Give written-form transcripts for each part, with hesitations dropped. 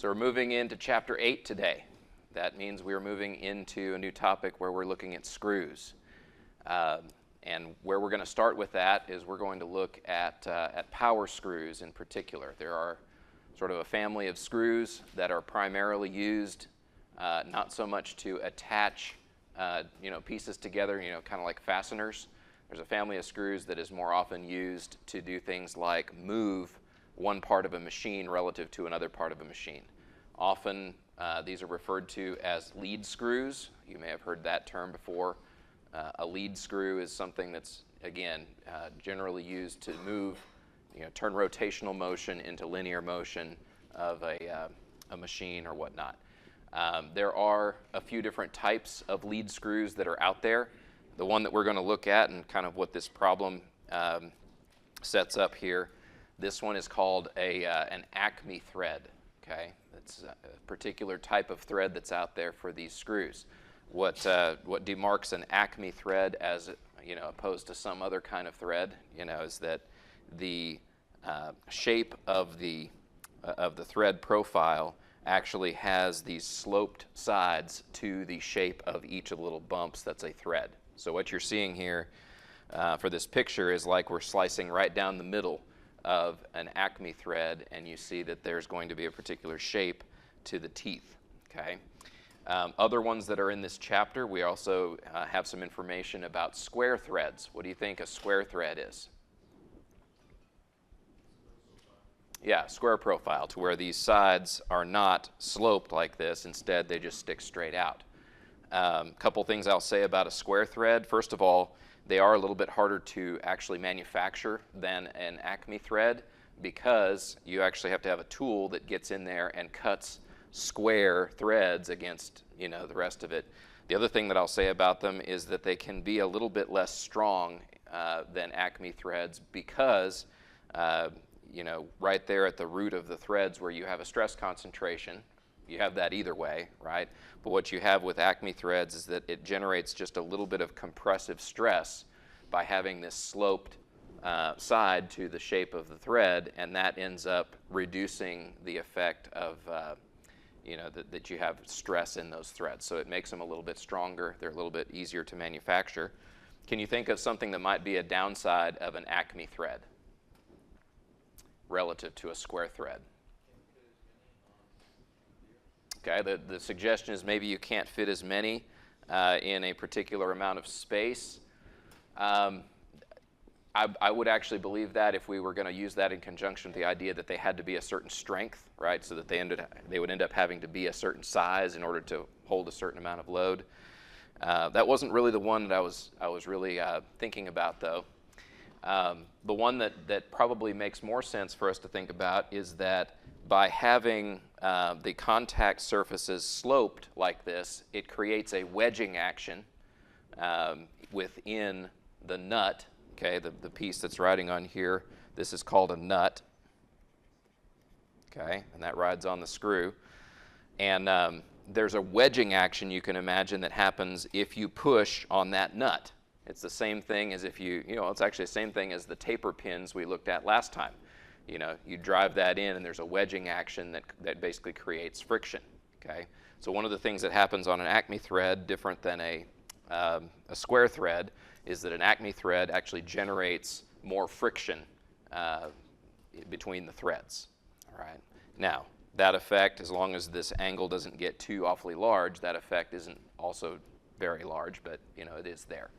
So we're moving into chapter 8 today. That means we're moving into a new topic where we're looking at screws. And where we're going to start with that is we're going to look at power screws in particular. There are sort of a family of screws that are primarily used not so much to attach pieces together, kind of like fasteners. There's a family of screws that is more often used to do things like move one part of a machine relative to another part of a machine. Often these are referred to as lead screws. You may have heard that term before. A lead screw is something that's, again, generally used to move, turn rotational motion into linear motion of a machine or whatnot. There are a few different types of lead screws that are out there. The one that we're going to look at and kind of what this problem sets up here, this one is called an ACME thread. Okay, that's a particular type of thread that's out there for these screws. What demarks an ACME thread as opposed to some other kind of thread, is that the shape of the thread profile actually has these sloped sides to the shape of each of the little bumps that's a thread. So what you're seeing here for this picture is like we're slicing right down the middle of an ACME thread, and you see that there's going to be a particular shape to the teeth. Okay. Other ones that are in this chapter, we also have some information about square threads. What do you think a square thread is? Yeah, square profile, to where these sides are not sloped like this. Instead, they just stick straight out. Couple things I'll say about a square thread. First of all, they are a little bit harder to actually manufacture than an ACME thread because you actually have to have a tool that gets in there and cuts square threads against the rest of it. The other thing that I'll say about them is that they can be a little bit less strong than ACME threads because right there at the root of the threads where you have a stress concentration, you have that either way, right? But what you have with ACME threads is that it generates just a little bit of compressive stress by having this sloped side to the shape of the thread, and that ends up reducing the effect of that you have stress in those threads. So it makes them a little bit stronger. They're a little bit easier to manufacture. Can you think of something that might be a downside of an ACME thread relative to a square thread? Okay, the suggestion is maybe you can't fit as many in a particular amount of space. I would actually believe that if we were going to use that in conjunction with the idea that they had to be a certain strength, right? So that they would end up having to be a certain size in order to hold a certain amount of load. That wasn't really the one that I was really thinking about, though. The one that probably makes more sense for us to think about is that by having the contact surfaces sloped like this, it creates a wedging action within the nut. Okay, the piece that's riding on here, this is called a nut. Okay, and that rides on the screw. And there's a wedging action you can imagine that happens if you push on that nut. It's the same thing as if it's actually the same thing as the taper pins we looked at last time. You drive that in and there's a wedging action that basically creates friction. Okay, so one of the things that happens on an ACME thread, different than a square thread, is that an ACME thread actually generates more friction between the threads. All right. Now, that effect, as long as this angle doesn't get too awfully large, that effect isn't also very large, but it is there.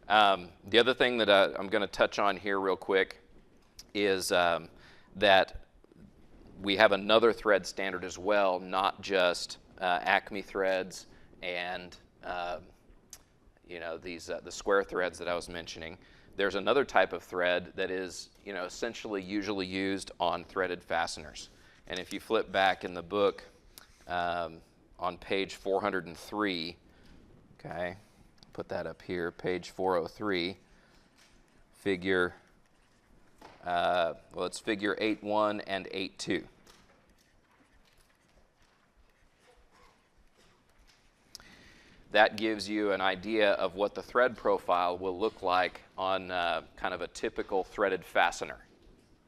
The other thing that I'm going to touch on here real quick is that we have another thread standard as well, not just ACME threads and the square threads that I was mentioning. There's another type of thread that is essentially usually used on threaded fasteners. And if you flip back in the book on page 403, okay, put that up here, page 403, figure, it's figure 8.1 and 8.2. That gives you an idea of what the thread profile will look like on kind of a typical threaded fastener,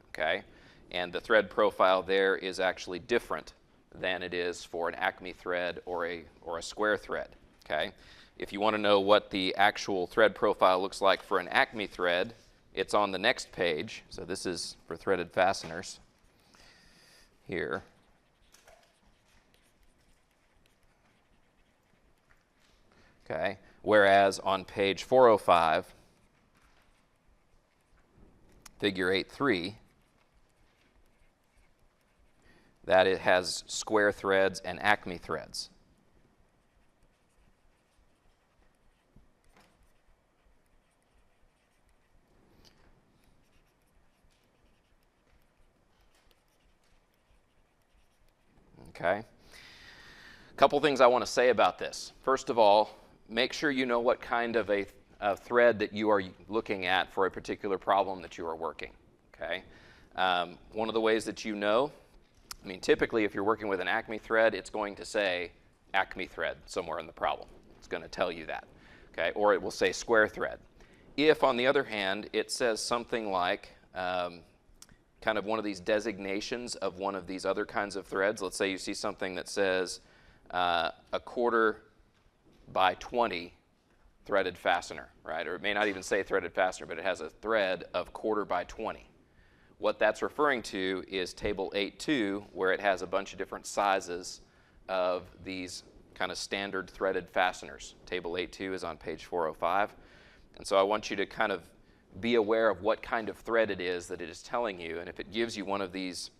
okay? And the thread profile there is actually different than it is for an ACME thread or a square thread. Okay? If you want to know what the actual thread profile looks like for an ACME thread, it's on the next page. So this is for threaded fasteners here. Okay? Whereas on page 405, figure 8.3, that it has square threads and ACME threads. Okay? A couple things I want to say about this. First of all, make sure you know what kind of a thread that you are looking at for a particular problem that you are working. Okay? One of the ways that you know, I mean, typically if you're working with an ACME thread, it's going to say ACME thread somewhere in the problem. It's going to tell you that. Okay? Or it will say square thread. If, on the other hand, it says something like kind of one of these designations of one of these other kinds of threads, let's say you see something that says a 1/4 by 20 threaded fastener, right? Or it may not even say threaded fastener, but it has a thread of 1/4 by 20. What that's referring to is table 8.2, where it has a bunch of different sizes of these kind of standard threaded fasteners. Table 8.2 is on page 405. And so I want you to kind of be aware of what kind of thread it is that it is telling you. And if it gives you one of these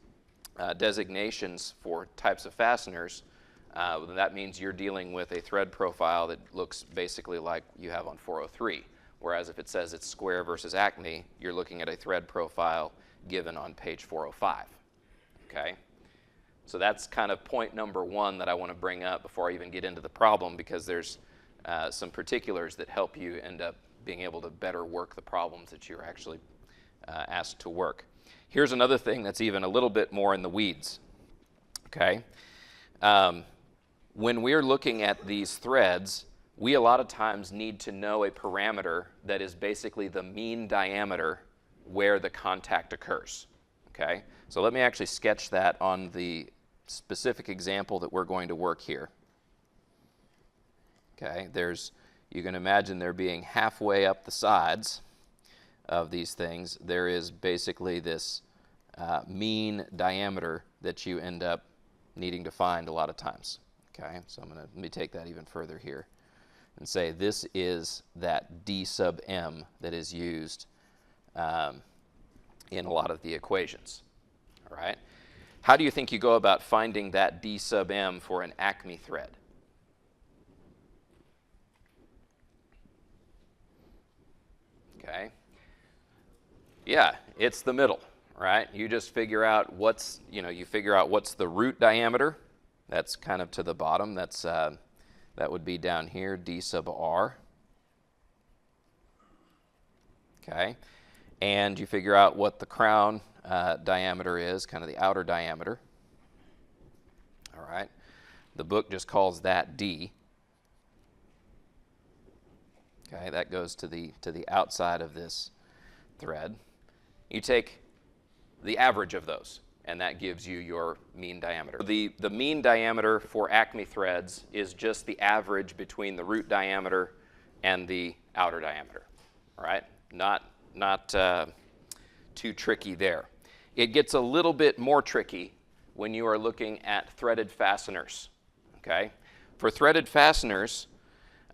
designations for types of fasteners, then that means you're dealing with a thread profile that looks basically like you have on 403. Whereas if it says it's square versus ACME, you're looking at a thread profile given on page 405. Okay? So that's kind of point number one that I want to bring up before I even get into the problem, because there's some particulars that help you end up being able to better work the problems that you're actually asked to work. Here's another thing that's even a little bit more in the weeds. Okay? When we're looking at these threads, we a lot of times need to know a parameter that is basically the mean diameter where the contact occurs. Okay? So let me actually sketch that on the specific example that we're going to work here. Okay? You can imagine there being halfway up the sides of these things, there is basically this mean diameter that you end up needing to find a lot of times. Okay, so let me take that even further here and say this is that D sub m that is used in a lot of the equations. All right, how do you think you go about finding that D sub m for an ACME thread? Okay, yeah, it's the middle, right? You just figure out what's the root diameter. That's kind of to the bottom. That would be down here, D sub r. Okay, and you figure out what the crown diameter is, kind of the outer diameter. All right, the book just calls that D. Okay, that goes to the outside of this thread. You take the average of those, and that gives you your mean diameter. The mean diameter for ACME threads is just the average between the root diameter and the outer diameter. All right, not too tricky there. It gets a little bit more tricky when you are looking at threaded fasteners. Okay, for threaded fasteners,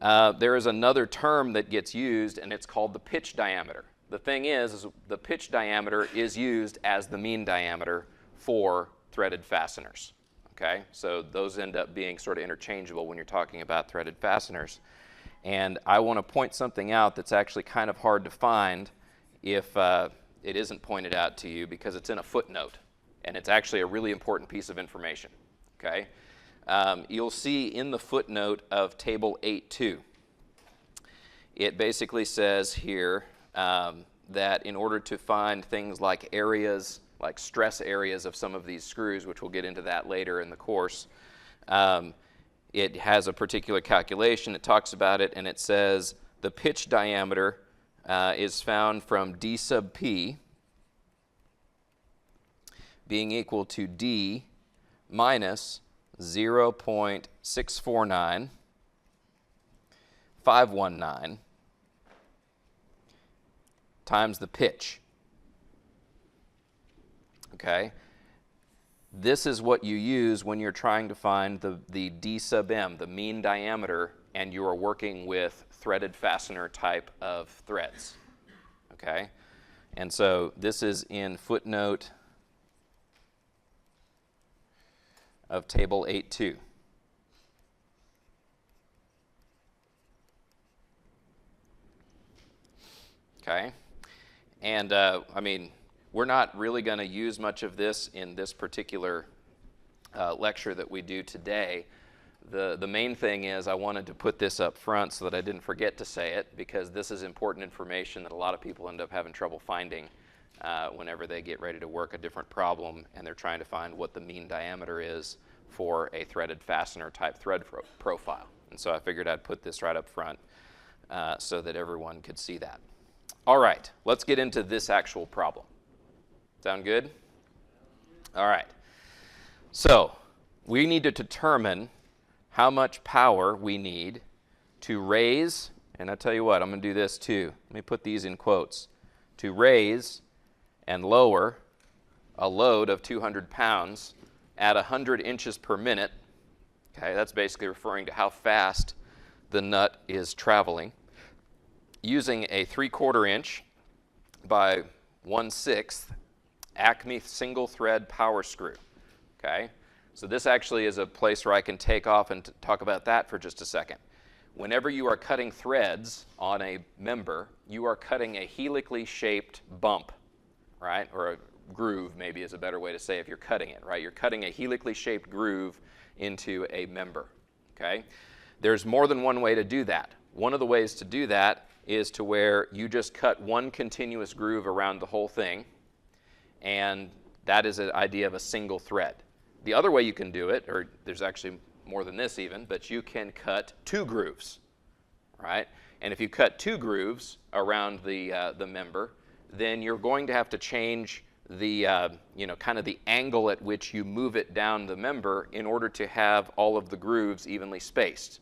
there is another term that gets used, and it's called the pitch diameter. The thing is the pitch diameter is used as the mean diameter for threaded fasteners. Okay, so those end up being sort of interchangeable when you're talking about threaded fasteners. And I want to point something out that's actually kind of hard to find if it isn't pointed out to you, because it's in a footnote, and it's actually a really important piece of information. Okay, you'll see in the footnote of table 8.2, it basically says here that in order to find things like areas, like stress areas of some of these screws, which we'll get into that later in the course, it has a particular calculation. It talks about it, and it says the pitch diameter is found from D sub P being equal to D minus 0.649519 times the pitch. Okay? This is what you use when you're trying to find the D sub m, the mean diameter, and you are working with threaded fastener type of threads. Okay? And so this is in footnote of table 8.2. Okay? And I mean, we're not really going to use much of this in this particular lecture that we do today. The main thing is I wanted to put this up front so that I didn't forget to say it, because this is important information that a lot of people end up having trouble finding whenever they get ready to work a different problem and they're trying to find what the mean diameter is for a threaded fastener type thread profile. And so I figured I'd put this right up front so that everyone could see that. All right, let's get into this actual problem. Sound good? All right. So we need to determine how much power we need to raise, and I'll tell you what, I'm going to do this too. Let me put these in quotes. To raise and lower a load of 200 pounds at 100 inches per minute. Okay, that's basically referring to how fast the nut is traveling, using a 3/4 inch by 1/6 ACME single thread power screw. Okay, so this actually is a place where I can take off and talk about that for just a second. Whenever you are cutting threads on a member, you are cutting a helically shaped bump, right? Or a groove, maybe is a better way to say if you're cutting it, right? You're cutting a helically shaped groove into a member, okay? There's more than one way to do that. One of the ways to do that is to where you just cut one continuous groove around the whole thing, and that is an idea of a single thread. The other way you can do it, or there's actually more than this even, but you can cut 2 grooves, right? And if you cut 2 grooves around the member, then you're going to have to change the, kind of the angle at which you move it down the member in order to have all of the grooves evenly spaced.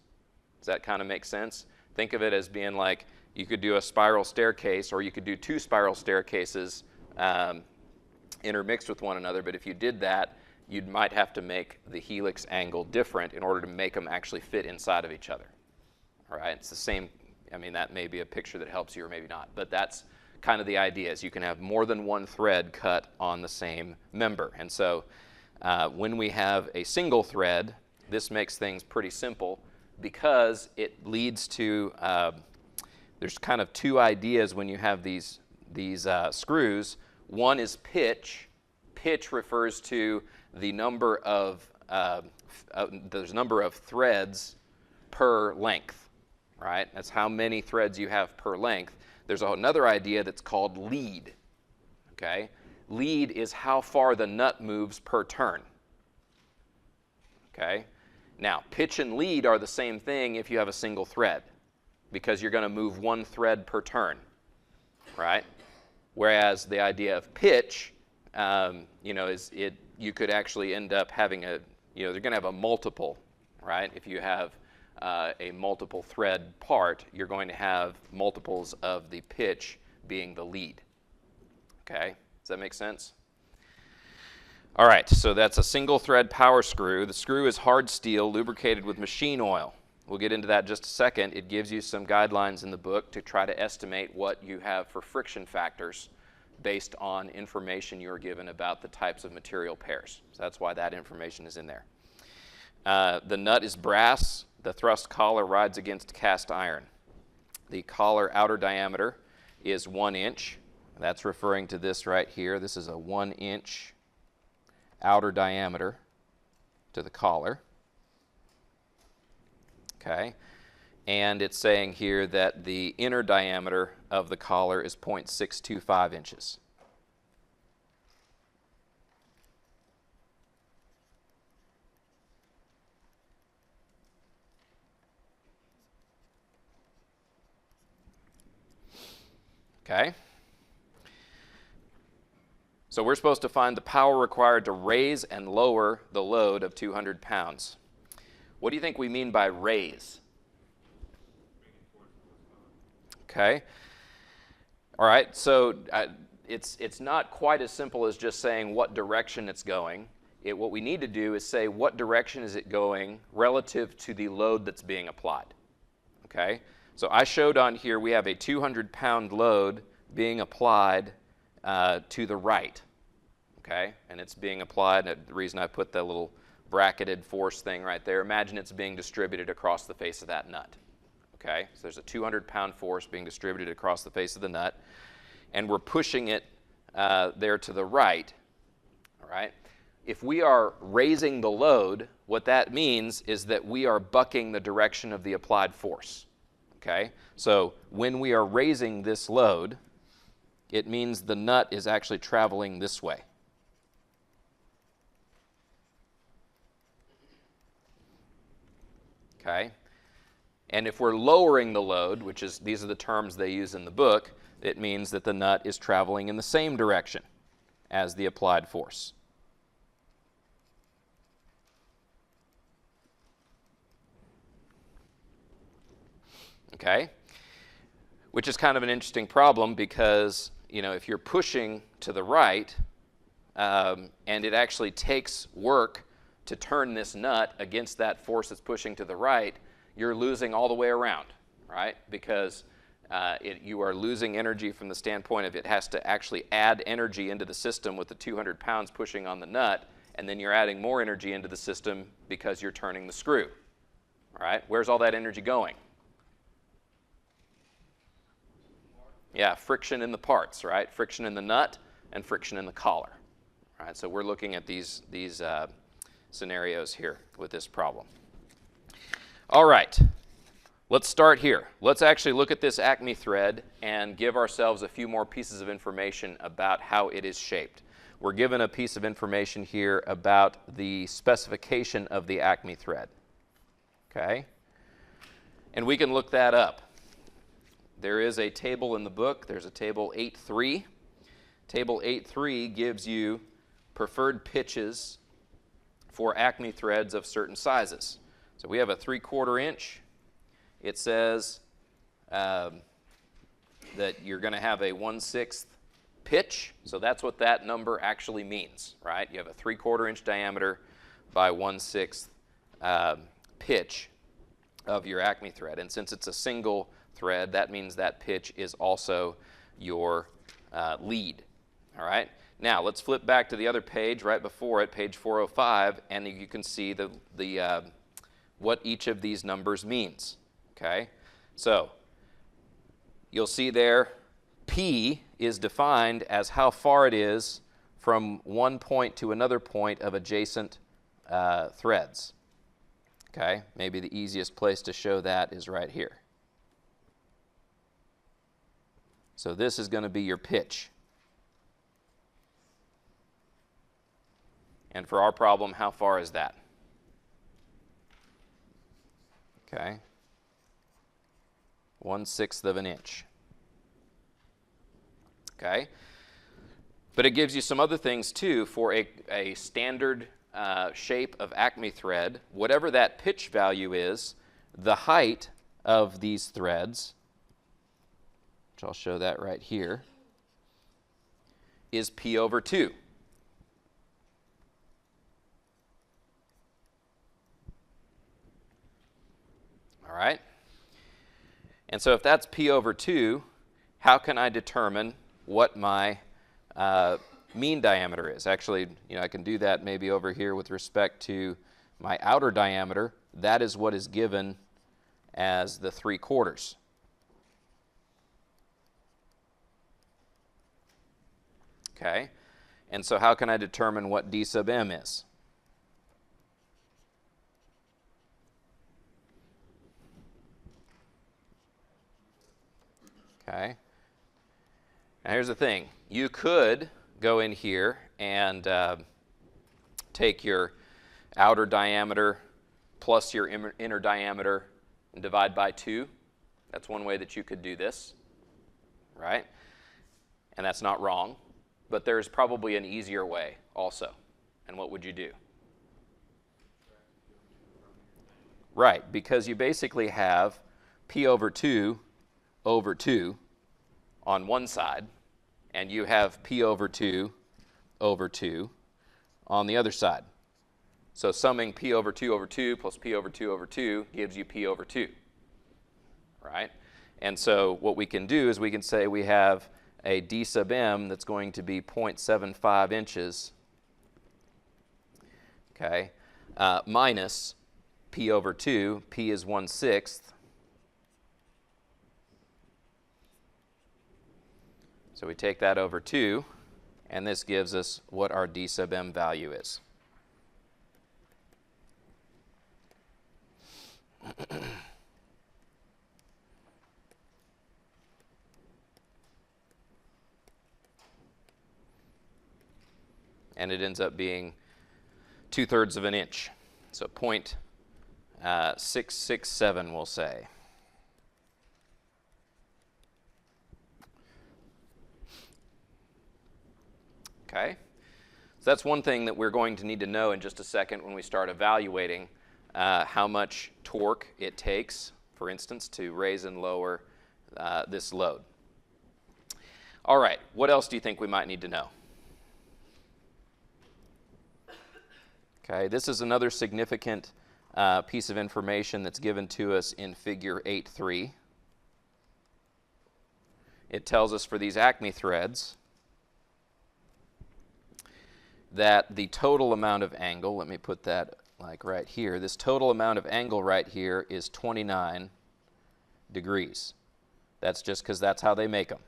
Does that kind of make sense? Think of it as being like you could do a spiral staircase, or you could do 2 spiral staircases intermixed with one another, but if you did that, you might have to make the helix angle different in order to make them actually fit inside of each other. All right, it's the same. I mean, that may be a picture that helps you or maybe not, but that's kind of the idea, is you can have more than one thread cut on the same member. And so when we have a single thread, this makes things pretty simple because it leads to, there's kind of 2 ideas when you have these screws. One is pitch. Pitch refers to the number of threads per length, right? That's how many threads you have per length. There's another idea that's called lead, okay? Lead is how far the nut moves per turn, okay? Now, pitch and lead are the same thing if you have a single thread, because you're going to move 1 thread per turn, right? Whereas the idea of pitch, you could actually end up having they're going to have a multiple, right? If you have a multiple thread part, you're going to have multiples of the pitch being the lead. Okay, does that make sense? All right, so that's a single thread power screw. The screw is hard steel lubricated with machine oil. We'll get into that in just a second. It gives you some guidelines in the book to try to estimate what you have for friction factors based on information you're given about the types of material pairs. So that's why that information is in there. The nut is brass. The thrust collar rides against cast iron. The collar outer diameter is 1 inch. That's referring to this right here. This is a 1 inch outer diameter to the collar. Okay. And it's saying here that the inner diameter of the collar is 0.625 inches. Okay. So we're supposed to find the power required to raise and lower the load of 200 pounds. What do you think we mean by raise? Okay. All right, so it's not quite as simple as just saying what direction it's going. What we need to do is say what direction is it going relative to the load that's being applied. Okay, so I showed on here we have a 200-pound load being applied to the right. Okay, and it's being applied, the reason I put that little bracketed force thing right there, imagine it's being distributed across the face of that nut. Okay, so there's a 200-pound force being distributed across the face of the nut, and we're pushing it there to the right. All right, if we are raising the load, what that means is that we are bucking the direction of the applied force. Okay, so when we are raising this load, it means the nut is actually traveling this way. Okay, and if we're lowering the load, which is, these are the terms they use in the book, it means that the nut is traveling in the same direction as the applied force. Okay, which is kind of an interesting problem because, you know, if you're pushing to the right and it actually takes work to turn this nut against that force that's pushing to the right, you're losing all the way around, right? Because you are losing energy from the standpoint of it has to actually add energy into the system with the 200 pounds pushing on the nut, and then you're adding more energy into the system because you're turning the screw, all right? Where's all that energy going? Yeah, friction in the parts, right? Friction in the nut and friction in the collar, right? So we're looking at these scenarios here with this problem. All right, let's start here. Let's actually look at this ACME thread and give ourselves a few more pieces of information about how it is shaped. We're given a piece of information here about the specification of the ACME thread. Okay, and we can look that up. There is a table in the book. There's a table 8.3. Table 8.3 gives you preferred pitches for ACME threads of certain sizes. So we have a 3/4 inch. It says that you're going to have a 1/6 pitch. So that's what that number actually means, right? You have a 3/4 inch diameter by 1/6 pitch of your ACME thread. And since it's a single thread, that means that pitch is also your lead. All right. Now let's flip back to the other page right before it, page 405, and you can see what each of these numbers means. Okay. So you'll see there P is defined as how far it is from one point to another point of adjacent threads. Okay. Maybe the easiest place to show that is right here. So this is going to be your pitch. And for our problem, how far is that? Okay. 1/6 of an inch. Okay. But it gives you some other things too for a standard shape of ACME thread. Whatever that pitch value is, the height of these threads, which I'll show that right here, is P over 2. All right? And so if that's P over 2, how can I determine what my mean diameter is? Actually, you know, I can do that maybe over here with respect to my outer diameter. That is what is given as the 3/4. Okay? And so how can I determine what D sub M is? Okay. Now here's the thing. You could go in here and take your outer diameter plus your inner diameter and divide by 2. That's one way that you could do this, right? And that's not wrong. but there's probably an easier way also. And what would you do? Right, because you basically have P over 2 on one side, and you have P over 2 on the other side. So summing P over 2 plus P over 2 gives you P over 2, right? And so what we can do is we can say we have a D sub M that's going to be 0.75 inches, okay, minus P over 2, P is 1/6. So we take that over 2, and this gives us what our D sub M value is. And it ends up being 2/3 of an inch. So 0.667, we'll say. Okay, so that's one thing that we're going to need to know in just a second when we start evaluating how much torque it takes, for instance, to raise and lower this load. All right, what else do you think we might need to know? Okay, this is another significant piece of information that's given to us in figure 8.3. It tells us for these ACME threads that the total amount of angle, let me put that like right here, this total amount of angle right here is 29 degrees. That's just because that's how they make them.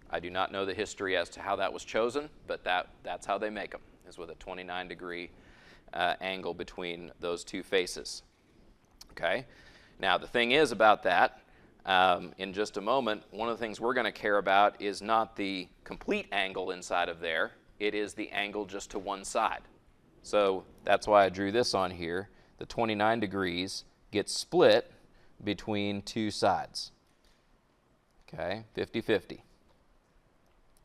I do not know the history as to how that was chosen, but that's how they make them, is with a 29-degree angle between those two faces. Okay? Now, the thing is about that, in just a moment, one of the things we're going to care about is not the complete angle inside of there. It is the angle just to one side. So that's why I drew this on here. The 29 degrees gets split between two sides. Okay, 50-50.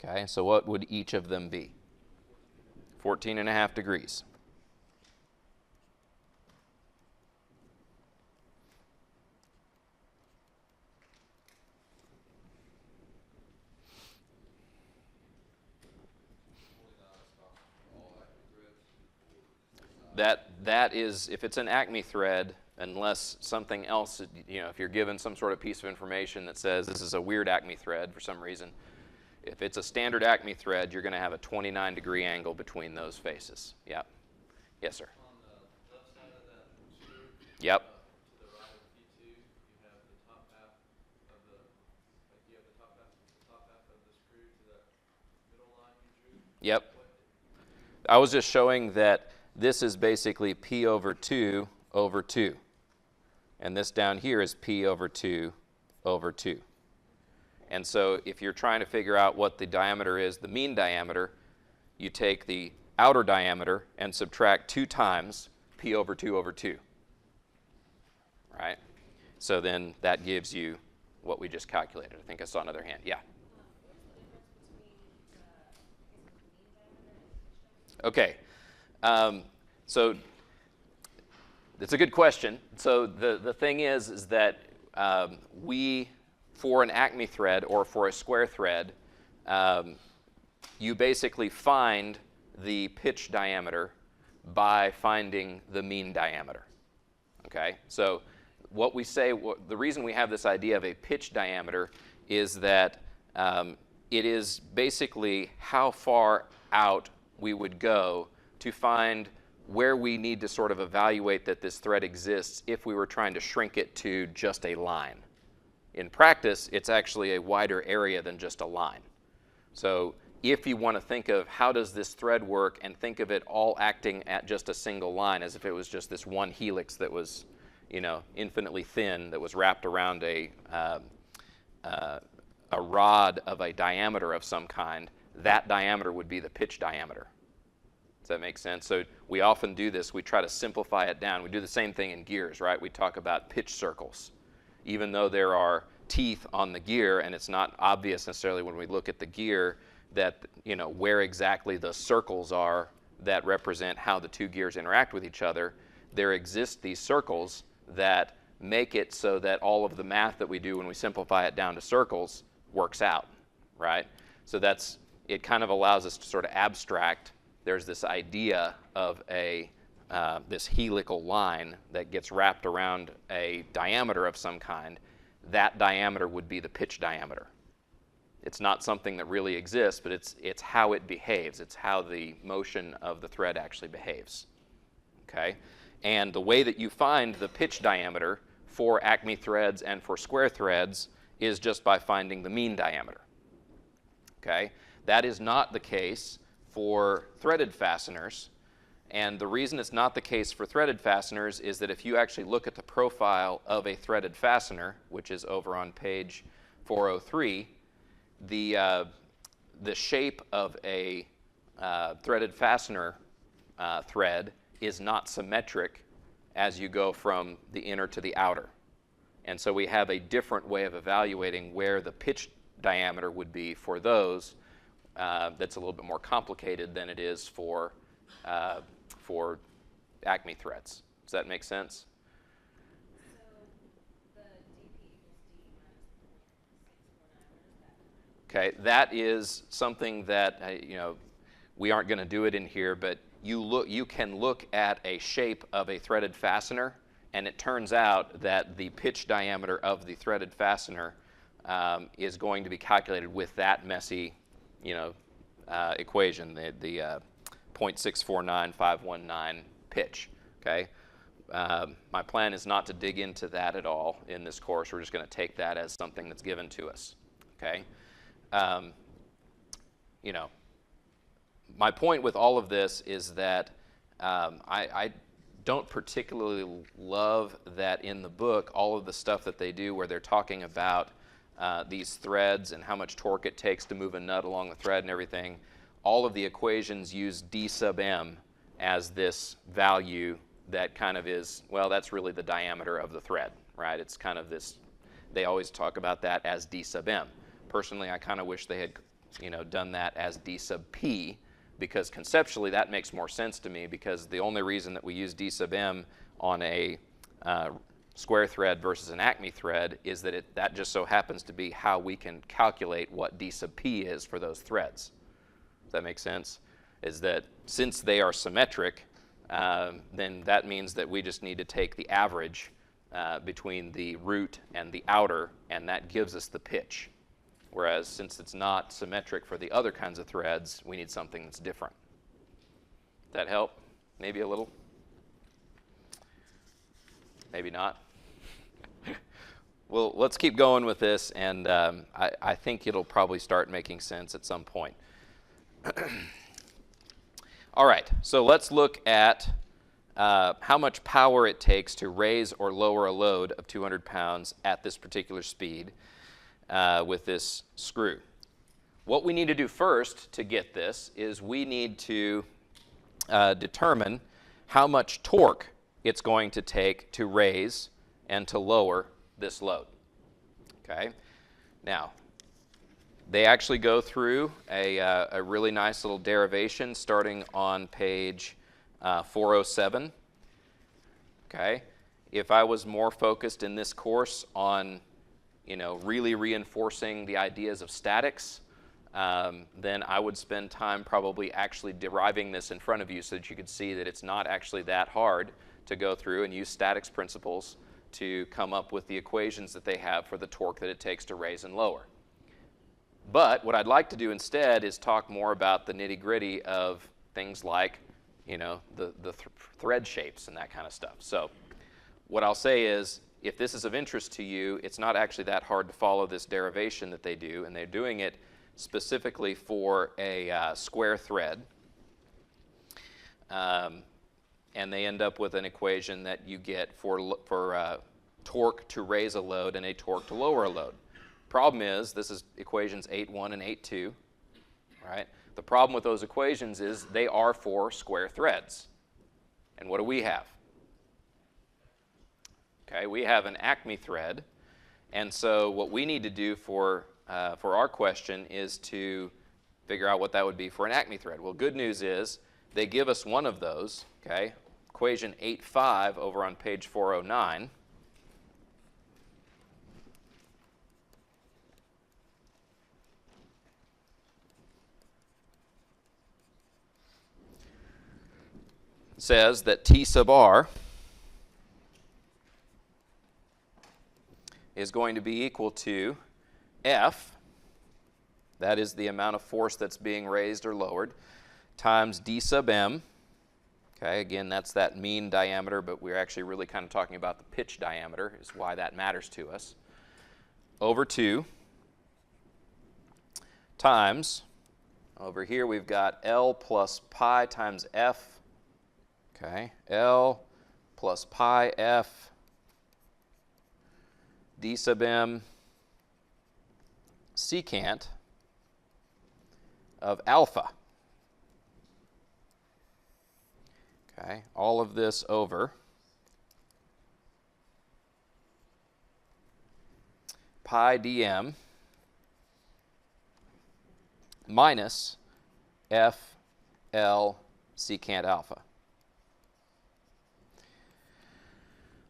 Okay, so what would each of them be? 14.5 degrees. That is, if it's an ACME thread, unless something else, you know, if you're given some sort of piece of information that says this is a weird ACME thread for some reason, if it's a standard ACME thread, you're going to have a 29-degree angle between those faces. Yep. Yes, sir. On the left side of that screw, yep. To the right of P2, you have the top half of the, like you have the top half of the screw to that middle line you drew. Yep. I was just showing that this is basically P over 2 over 2. And this down here is P over 2 over 2. And so if you're trying to figure out what the diameter is, the mean diameter, you take the outer diameter and subtract 2 times P over 2 over 2. Right? So then that gives you what we just calculated. I think I saw another hand. Yeah? Okay. So it's a good question. So the thing is that we, for an ACME thread or for a square thread, you basically find the pitch diameter by finding the mean diameter. Okay? So what we say, the reason we have this idea of a pitch diameter is that it is basically how far out we would go to find where we need to sort of evaluate that this thread exists if we were trying to shrink it to just a line. In practice, it's actually a wider area than just a line. So if you want to think of how does this thread work and think of it all acting at just a single line as if it was just this one helix that was, you know, infinitely thin that was wrapped around a rod of a diameter of some kind, that diameter would be the pitch diameter. Does that make sense? So we often do this. We try to simplify it down. We do the same thing in gears, right? We talk about pitch circles. Even though there are teeth on the gear and it's not obvious necessarily when we look at the gear, that, where exactly the circles are that represent how the two gears interact with each other, there exist these circles that make it so that all of the math that we do when we simplify it down to circles works out, right? So it kind of allows us to sort of abstract. There's this idea of this helical line that gets wrapped around a diameter of some kind. That diameter would be the pitch diameter. It's not something that really exists, but it's how it behaves. It's how the motion of the thread actually behaves, okay? And the way that you find the pitch diameter for ACME threads and for square threads is just by finding the mean diameter, okay? That is not the case for threaded fasteners. And the reason it's not the case for threaded fasteners is that if you actually look at the profile of a threaded fastener, which is over on page 403, the shape of a threaded fastener thread is not symmetric as you go from the inner to the outer. And so we have a different way of evaluating where the pitch diameter would be for those that's a little bit more complicated than it is for ACME threads. Does that make sense? So the dP equals D minus 0.649, Okay, that is something that we aren't going to do it in here, but you can look at a shape of a threaded fastener, and it turns out that the pitch diameter of the threaded fastener is going to be calculated with that messy, equation, the 0.649519 pitch. Okay, my plan is not to dig into that at all in this course. We're just going to take that as something that's given to us. Okay, my point with all of this is that I don't particularly love that in the book all of the stuff that they do where they're talking about these threads and how much torque it takes to move a nut along the thread and everything. All of the equations use d sub m as this value that kind of is, well, that's really the diameter of the thread, right? It's kind of this, they always talk about that as d sub m. Personally, I kind of wish they had done that as d sub p, because conceptually that makes more sense to me, because the only reason that we use d sub m on a square thread versus an ACME thread is that that just so happens to be how we can calculate what d sub p is for those threads. Does that make sense? Is that since they are symmetric, then that means that we just need to take the average between the root and the outer, and that gives us the pitch. Whereas since it's not symmetric for the other kinds of threads, we need something that's different. That help? Maybe a little? Maybe not? Well, let's keep going with this, and I think it'll probably start making sense at some point. All right, so let's look at how much power it takes to raise or lower a load of 200 pounds at this particular speed with this screw. What we need to do first to get this is we need to determine how much torque it's going to take to raise and to lower this load. Okay, now they actually go through a really nice little derivation starting on page 407. Okay, if I was more focused in this course on really reinforcing the ideas of statics, then I would spend time probably actually deriving this in front of you so that you could see that it's not actually that hard to go through and use statics principles to come up with the equations that they have for the torque that it takes to raise and lower. But what I'd like to do instead is talk more about the nitty-gritty of things like, the thread shapes and that kind of stuff. So what I'll say is, if this is of interest to you, it's not actually that hard to follow this derivation that they do, and they're doing it specifically for a square thread. And they end up with an equation that you get for torque to raise a load and a torque to lower a load. Problem is, this is equations 8.1 and 8.2, right? The problem with those equations is they are for square threads. And what do we have? Okay, we have an ACME thread, and so what we need to do for our question is to figure out what that would be for an ACME thread. Well, good news is they give us one of those, okay? Equation 8.5 over on page 409. Says that T sub R is going to be equal to F, that is the amount of force that's being raised or lowered, times D sub M. Okay, again, that's that mean diameter, but we're actually really kind of talking about the pitch diameter is why that matters to us, over 2 times, over here we've got L plus pi times F. Okay, L plus pi F D sub M secant of alpha. Okay, all of this over pi dm minus F L secant alpha.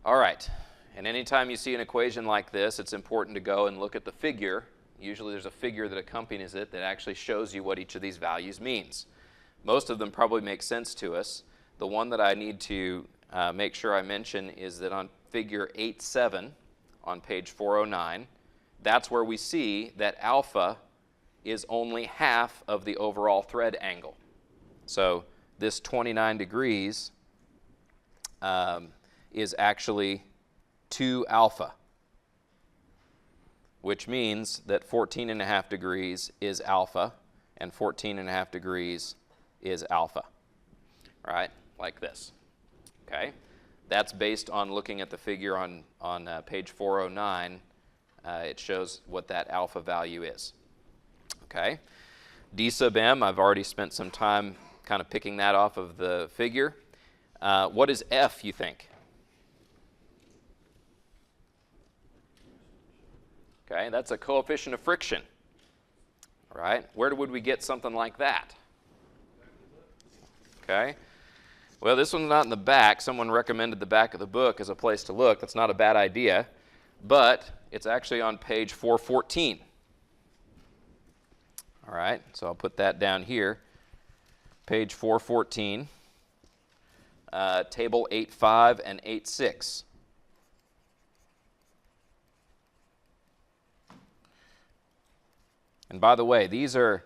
All right, and anytime you see an equation like this, it's important to go and look at the figure. Usually there's a figure that accompanies it that actually shows you what each of these values means. Most of them probably make sense to us. The one that I need to make sure I mention is that on figure 8.7 on page 409, that's where we see that alpha is only half of the overall thread angle. So this 29 degrees is actually 2 alpha, which means that 14.5 degrees is alpha and 14.5 degrees is alpha, right? Like this, okay? That's based on looking at the figure on page 409. It shows what that alpha value is, okay? D sub M, I've already spent some time kind of picking that off of the figure. What is F, you think? Okay, that's a coefficient of friction, right? Where would we get something like that? Okay, well, this one's not in the back. Someone recommended the back of the book as a place to look. That's not a bad idea, but it's actually on page 414. All right, so I'll put that down here. Page 414, table 8.5 and 8.6. And by the way, these are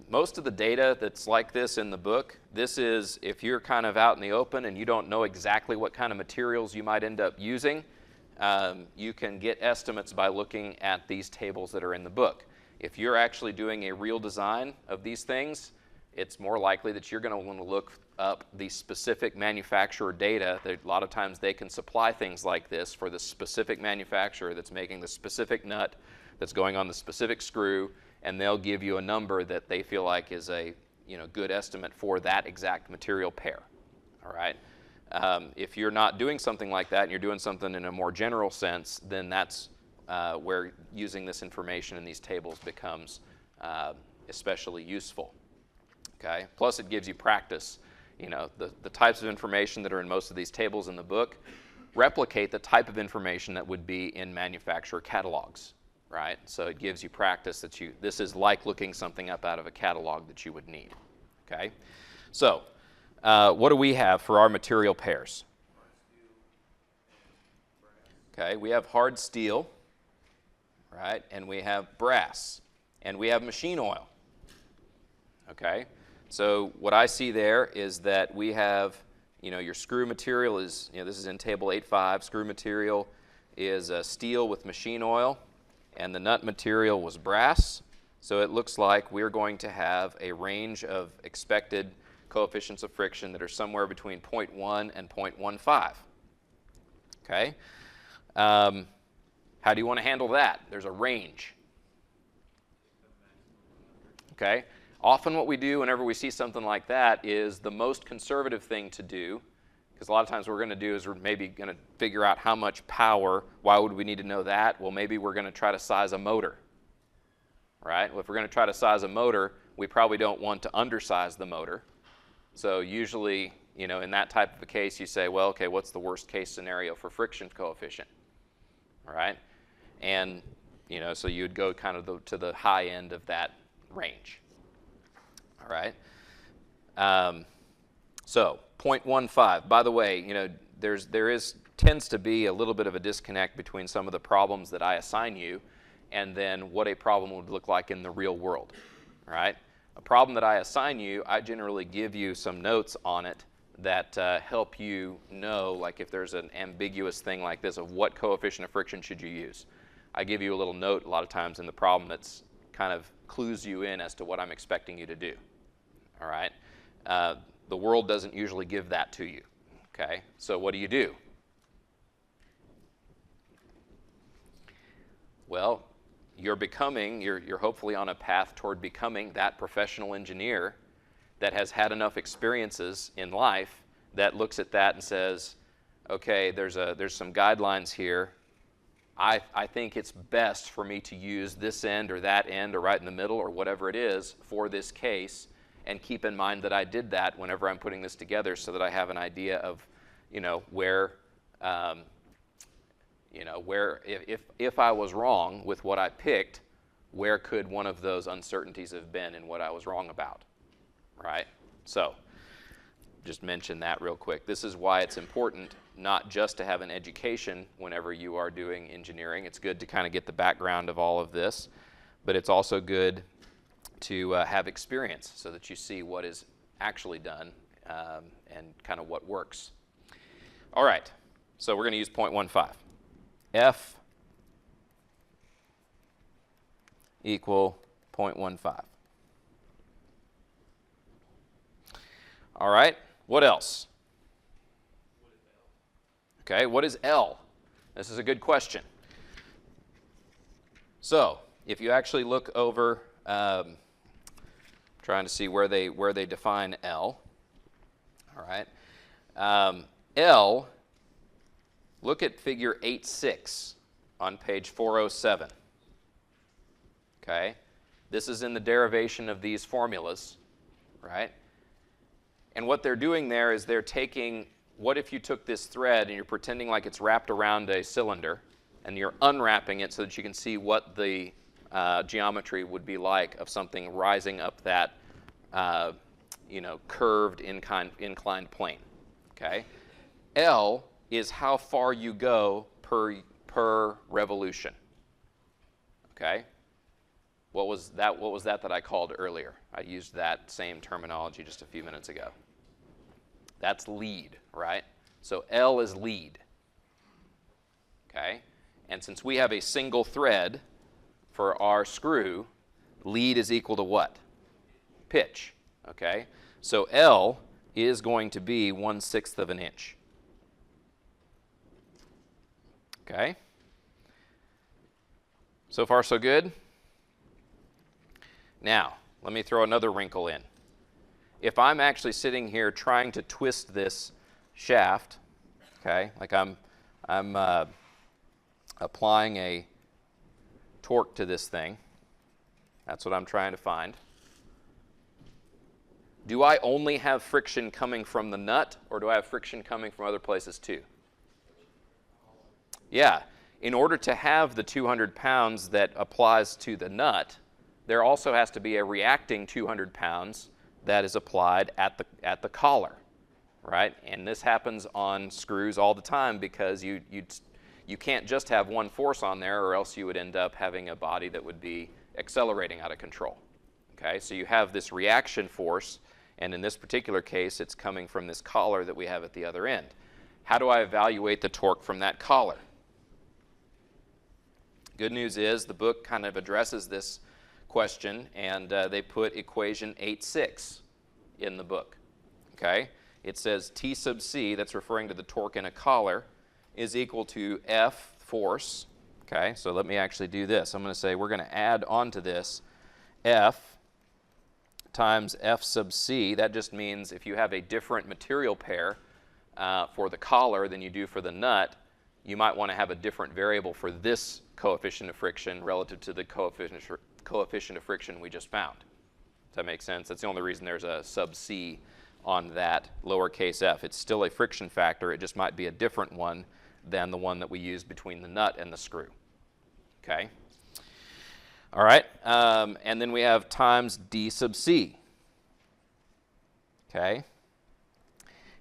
most of the data that's like this in the book. This is if you're kind of out in the open and you don't know exactly what kind of materials you might end up using, you can get estimates by looking at these tables that are in the book. If you're actually doing a real design of these things, it's more likely that you're going to want to look up the specific manufacturer data. A lot of times they can supply things like this for the specific manufacturer that's making the specific nut that's going on the specific screw, and they'll give you a number that they feel like is a good estimate for that exact material pair. All right. If you're not doing something like that and you're doing something in a more general sense, then that's where using this information in these tables becomes especially useful. Okay. Plus, it gives you practice. The types of information that are in most of these tables in the book replicate the type of information that would be in manufacturer catalogs. Right? So it gives you practice that this is like looking something up out of a catalog that you would need. Okay? So what do we have for our material pairs? Okay, we have hard steel, right? And we have brass, and we have machine oil. Okay? So what I see there is that we have, your screw material is, this is in table 8.5, screw material is steel with machine oil, and the nut material was brass. So it looks like we're going to have a range of expected coefficients of friction that are somewhere between 0.1 and 0.15. Okay? How do you want to handle that? There's a range. Okay? Often what we do whenever we see something like that is the most conservative thing to do, because a lot of times what we're going to do is we're maybe going to figure out how much power. Why would we need to know that? Well, maybe we're going to try to size a motor. right? Well, if we're going to try to size a motor, we probably don't want to undersize the motor. So usually, you know, in that type of a case, you say, well, okay, what's the worst case scenario for friction coefficient, all right? And, you know, so you'd go kind of to the high end of that range, all right? So 0.15, by the way, you know, there tends to be a little bit of a disconnect between some of the problems that I assign you and then what a problem would look like in the real world, right? A problem that I assign you, I generally give you some notes on it that help you know, like if there's an ambiguous thing like this of what coefficient of friction should you use. I give you a little note a lot of times in the problem that's kind of clues you in as to what I'm expecting you to do, all right? The world doesn't usually give that to you, okay? So what do? Well, you're hopefully on a path toward becoming that professional engineer that has had enough experiences in life that looks at that and says, okay, there's some guidelines here. I think it's best for me to use this end or that end or right in the middle or whatever it is for this case, and keep in mind that I did that whenever I'm putting this together so that I have an idea of, you know, where if I was wrong with what I picked, where could one of those uncertainties have been in what I was wrong about, right? So just mention that real quick. This is why it's important not just to have an education whenever you are doing engineering. It's good to kind of get the background of all of this, but it's also good to have experience so that you see what is actually done and kind of what works. All right, so we're going to use 0.15. F equal 0.15. All right, what else? Okay, what is L? This is a good question. So, if you actually look over, trying to see where they define L. All right, L. Look at figure 8.6 on page 407. Okay, this is in the derivation of these formulas, right? And what they're doing there is they're taking, what if you took this thread and you're pretending like it's wrapped around a cylinder and you're unwrapping it so that you can see what the geometry would be like of something rising up that curved inclined plane, okay? L is how far you go per revolution, okay? What was that I called earlier? I used that same terminology just a few minutes ago. That's lead, right? So L is lead, okay? And since we have a single thread for our screw, lead is equal to what? Pitch, okay? So L is going to be 1/6 of an inch, okay? So far, so good? Now, let me throw another wrinkle in. If I'm actually sitting here trying to twist this shaft, okay, like I'm applying a torque to this thing, that's what I'm trying to find. Do I only have friction coming from the nut, or do I have friction coming from other places too? Yeah, in order to have the 200 pounds that applies to the nut, there also has to be a reacting 200 pounds that is applied at the collar, right? And this happens on screws all the time because you can't just have one force on there, or else you would end up having a body that would be accelerating out of control. Okay, so you have this reaction force, and in this particular case, it's coming from this collar that we have at the other end. How do I evaluate the torque from that collar? Good news is the book kind of addresses this question, and they put equation 8.6 in the book. Okay, it says T sub C, that's referring to the torque in a collar, is equal to F force. Okay, so let me actually do this. I'm going to say we're going to add onto this F times F sub C. That just means if you have a different material pair for the collar than you do for the nut, coefficient you might want to have a different variable for this coefficient of friction relative to the coefficient coefficient of friction we just found. Does that make sense? That's the only reason there's a sub c on that lowercase f. It's still a friction factor. It just might be a different one than the one that we use between the nut and the screw. Okay? All right, and then we have times d sub c. Okay?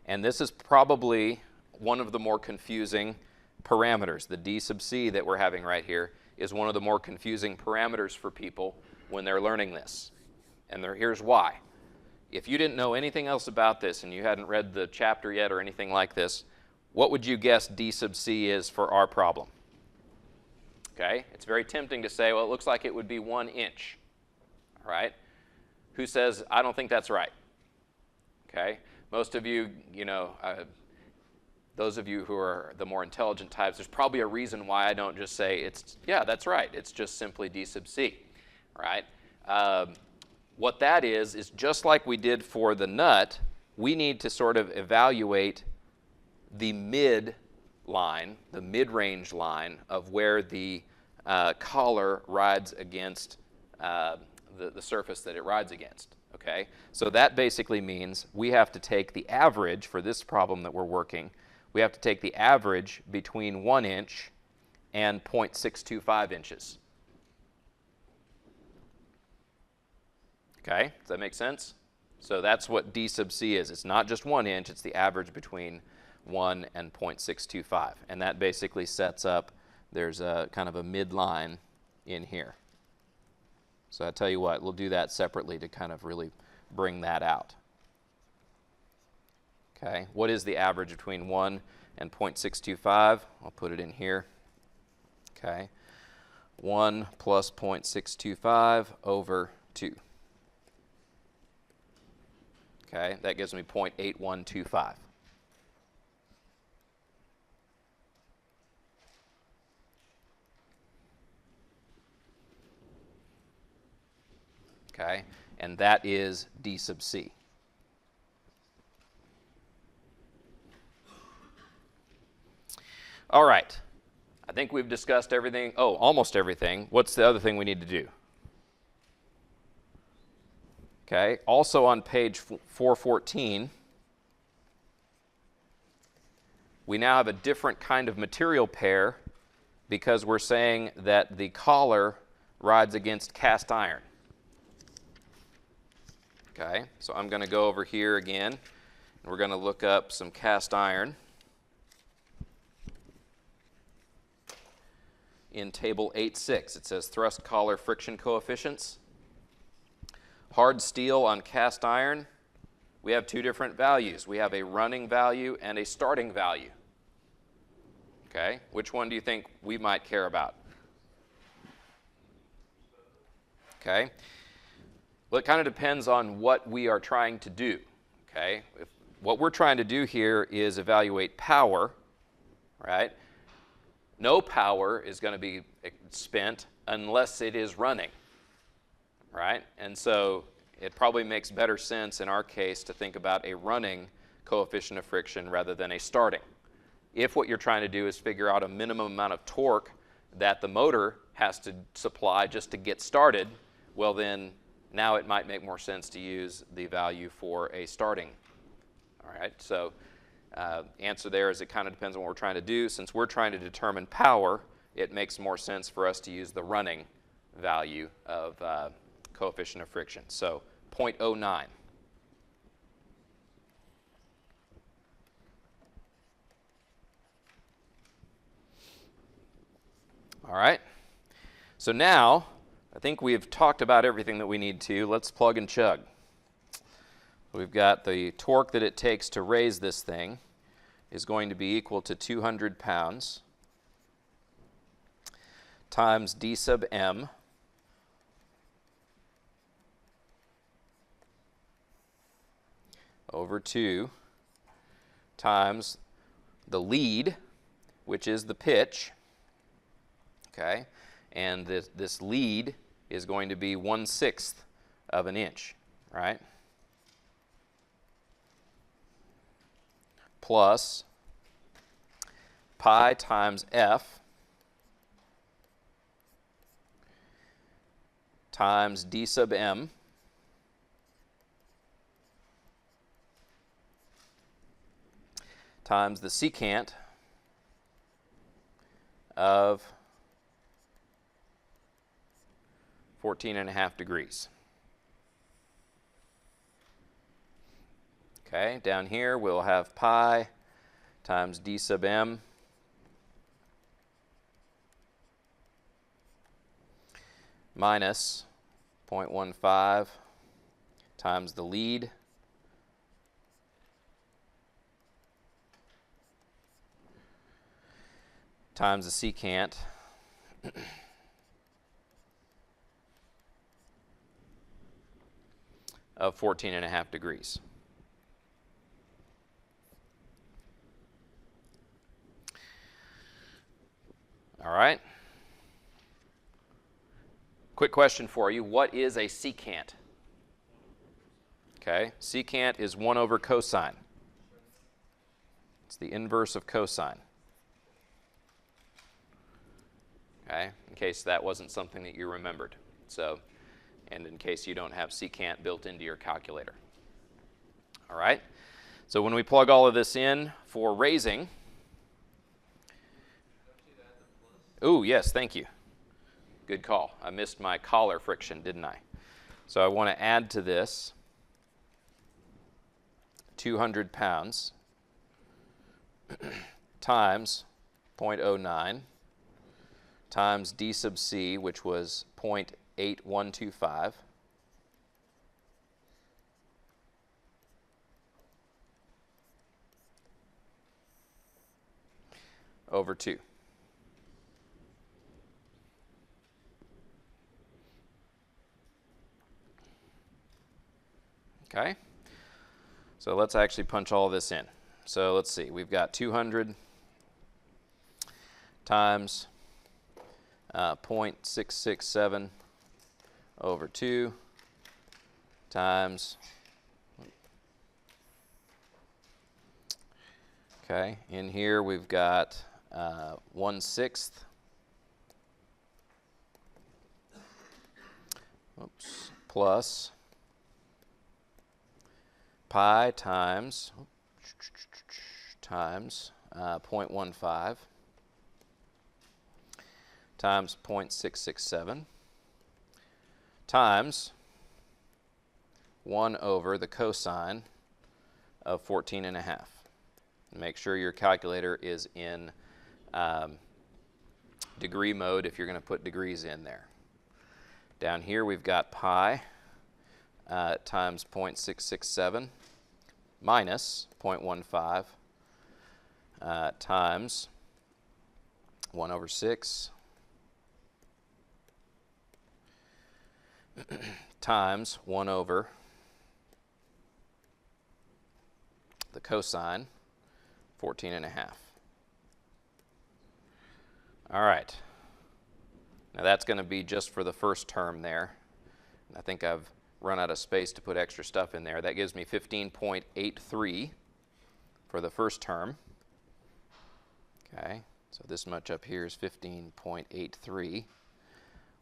And this is probably one of the more confusing parameters. The d sub c that we're having right here is one of the more confusing parameters for people when they're learning this. And here's why. If you didn't know anything else about this and you hadn't read the chapter yet or anything like this, what would you guess d sub c is for our problem? Okay, it's very tempting to say, well, it looks like it would be 1 inch. All right? Who says, I don't think that's right? Okay? Most of you, those of you who are the more intelligent types, there's probably a reason why I don't just say, yeah, that's right. It's just simply d sub c. All right? What that is just like we did for the nut, we need to sort of evaluate the mid-line, the mid-range line of where the collar rides against the surface that it rides against. Okay? So that basically means we have to take the average for this problem that we're working. We have to take the average between 1 inch and 0.625 inches. Okay? Does that make sense? So that's what d sub c is. It's not just 1 inch. It's the average between 1 and 0.625. And that basically sets up, there's a kind of a midline in here. So I tell you what, we'll do that separately to kind of really bring that out. Okay, what is the average between 1 and 0.625? I'll put it in here. Okay, 1 plus 0.625 over 2. Okay, that gives me 0.8125. Okay, and that is d sub c. All right, I think we've discussed everything. Oh, almost everything. What's the other thing we need to do? Okay, also on page 414, we now have a different kind of material pair because we're saying that the collar rides against cast iron. Okay, so I'm going to go over here again, and we're going to look up some cast iron in table 8.6. It says thrust collar friction coefficients. Hard steel on cast iron, we have two different values. We have a running value and a starting value. Okay, which one do you think we might care about? Okay. Well, it kind of depends on what we are trying to do, okay? What we're trying to do here is evaluate power, right? No power is going to be spent unless it is running, right? And so it probably makes better sense in our case to think about a running coefficient of friction rather than a starting. If what you're trying to do is figure out a minimum amount of torque that the motor has to supply just to get started, well then, now it might make more sense to use the value for a starting. All right, so answer there is it kind of depends on what we're trying to do. Since we're trying to determine power, it makes more sense for us to use the running value of coefficient of friction. So 0.09. All right, so now I think we've talked about everything that we need to. Let's plug and chug. We've got the torque that it takes to raise this thing is going to be equal to 200 pounds times d sub m over 2 times the lead, which is the pitch. Okay, and this lead is going to be 1/6 of an inch, right? Plus pi times f times d sub m times the secant of 14.5 degrees. Okay, down here we'll have pi times d sub m minus 0.15 times the lead times the secant of 14.5 degrees. All right. Quick question for you. What is a secant? Okay. Secant is 1 over cosine. It's the inverse of cosine. Okay. In case that wasn't something that you remembered. So, and in case you don't have secant built into your calculator. All right. So when we plug all of this in for raising. Ooh, yes, thank you. Good call. I missed my collar friction, didn't I? So I want to add to this 200 pounds times 0.09 times d sub c, which was 0.8125, over 2. Okay, so let's actually punch all this in. So let's see, we've got 200 times 0.667 over 2 times, okay, in here we've got 1/6, plus pi times 0.15 times 0.667 times 1 over the cosine of 14.5. Make sure your calculator is in degree mode if you're going to put degrees in there. Down here we've got pi times 0.667 minus 0.15 times 1 over 6 times 1 over the cosine 14.5. All right. Now that's going to be just for the first term there. I think I've run out of space to put extra stuff in there. That gives me 15.83 for the first term. Okay, so this much up here is 15.83.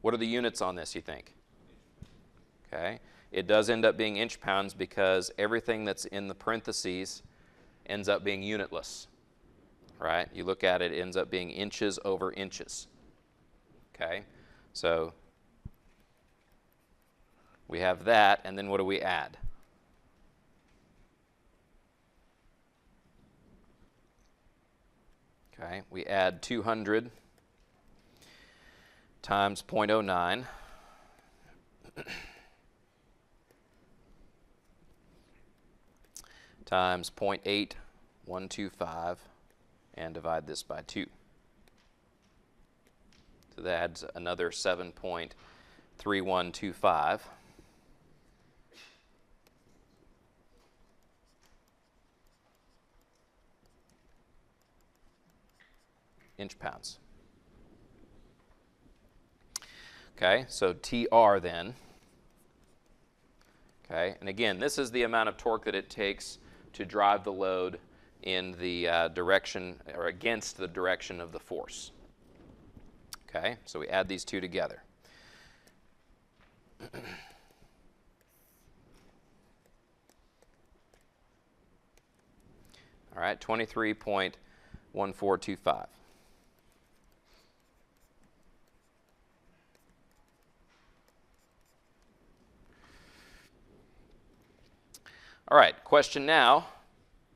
What are the units on this, you think? Okay, it does end up being inch pounds because everything that's in the parentheses ends up being unitless, right? You look at it, it ends up being inches over inches. Okay, so we have that, and then what do we add? Okay, we add 200 times 0.09 times 0.8125 and divide this by 2. So that adds another 7.3125. Inch pounds. Okay, so TR then. Okay, and again, this is the amount of torque that it takes to drive the load in the direction or against the direction of the force. Okay, so we add these two together. All right, 23.1425. All right, question now,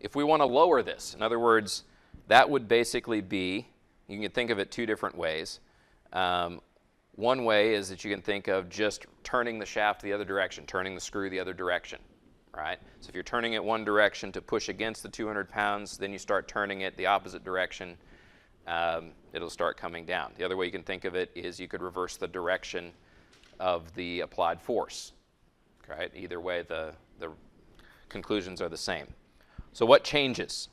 if we want to lower this, in other words, that would basically be, you can think of it two different ways. One way is that you can think of just turning the shaft the other direction, turning the screw the other direction, right? So if you're turning it one direction to push against the 200 pounds, then you start turning it the opposite direction, it'll start coming down. The other way you can think of it is you could reverse the direction of the applied force, right? Either way, the conclusions are the same. So what changes?